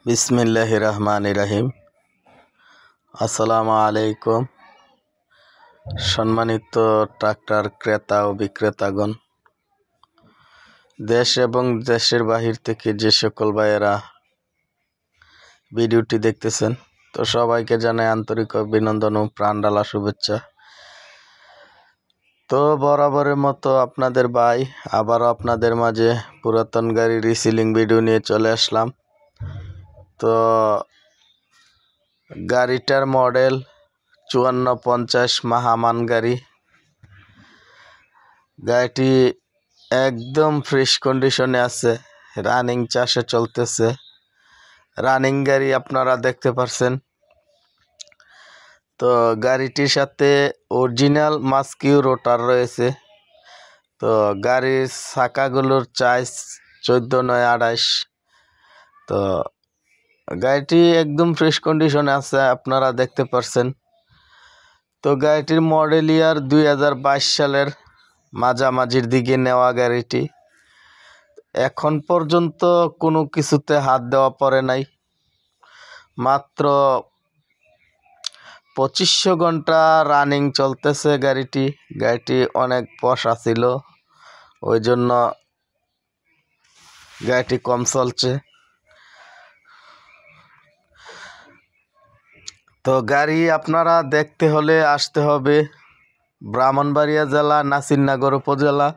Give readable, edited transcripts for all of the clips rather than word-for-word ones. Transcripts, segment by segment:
বিসমিল্লাহির রহমানির রহিম। আসসালামু আলাইকুম। সম্মানিত ট্রাক্টর ক্রেতা ও বিক্রেতাগণ, দেশ এবং দেশের বাহির থেকে যে সকল ভাইয়েরা ভিডিওটি দেখতেছেন, তো সবাইকে জানাই আন্তরিক অভিনন্দন ও প্রাণঢালা শুভেচ্ছা। তো বরাবরের মতো আপনাদের ভাই আবারও আপনাদের মাঝে পুরাতন গাড়ি রিসেলিং ভিডিও নিয়ে চলে আসলাম। তো গাড়িটার মডেল 5450 মাহামান গাড়ি। গাড়িটি একদম ফ্রেশ কন্ডিশনে আছে, রানিং চাষে চলতেছে। রানিং গাড়ি আপনারা দেখতে পারছেন। তো গাড়িটির সাথে অরিজিনাল মাস্কিউ রোটার রয়েছে। তো গাড়ির চাকাগুলোর সাইজ 14/9/28। তো গাড়িটি একদম ফ্রেশ কন্ডিশনে আছে, আপনারা দেখতে পারছেন। তো গাড়িটির মডেল ইয়ার 2022 সালের মাঝামাঝির দিকে নেওয়া গাড়িটি। এখন পর্যন্ত কোনো কিছুতে হাত দেওয়া পড়ে নাই। মাত্র 2500 ঘন্টা রানিং চলতেছে গাড়িটি। গাড়িটি অনেক পশা ছিল, ওই জন্য গাড়িটি কম চলছে। তো গাড়ি আপনারা দেখতে হলে আসতে হবে ব্রাহ্মণবাড়িয়া জেলা, নাসিরনগর উপজেলা।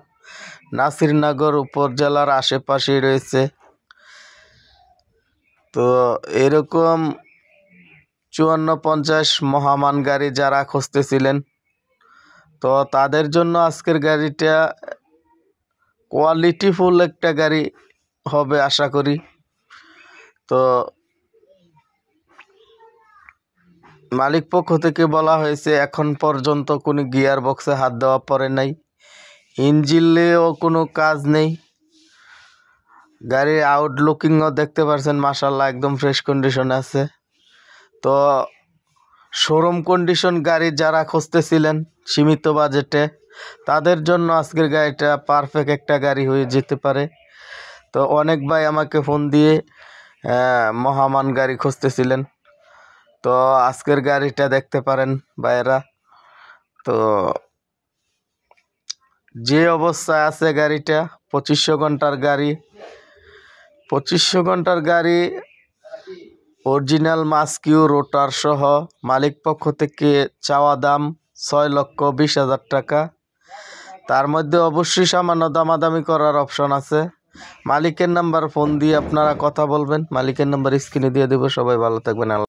নাসিরনগর উপজেলার আশেপাশেই রয়েছে। তো এরকম 5450 মহামান গাড়ি যারা খুঁজতেছিলেন, তো তাদের জন্য আজকের গাড়িটা কোয়ালিটিফুল একটা গাড়ি হবে আশা করি। তো মালিক পক্ষ থেকে বলা হয়েছে এখন পর্যন্ত কোনো গিয়ার বক্সে হাত দেওয়া পড়ে নাই, ইঞ্জিনেও কোনো কাজ নেই। গাড়ির আউটলুকিংও দেখতে পাচ্ছেন, মাশাআল্লাহ একদম ফ্রেশ কন্ডিশনে আছে। তো শোরুম কন্ডিশন গাড়ি যারা খুঁজতেছিলেন সীমিত বাজেটে, তাদের জন্য আজকের গাড়িটা পারফেক্ট একটা গাড়ি হয়ে যেতে পারে। তো অনেক ভাই আমাকে ফোন দিয়ে মহামান গাড়ি খুঁজতেছিলেন, তো আজকের গাড়িটা দেখতে পারেন ভাইয়েরা। তো যে অবস্থায় আছে গাড়িটা, 2500 ঘন্টার গাড়ি। 2500 ঘন্টার গাড়ি, অরিজিনাল মাস্কিউ রোটার সহ। মালিক পক্ষ থেকে চাওয়া দাম 6,20,000 টাকা। তার মধ্যে অবশ্যই সামান্য দামাদামি করার অপশন আছে। মালিকের নাম্বার ফোন দিয়ে আপনারা কথা বলবেন। মালিকের নাম্বার স্ক্রিনে দিয়ে দেবো। সবাই ভালো থাকবেন।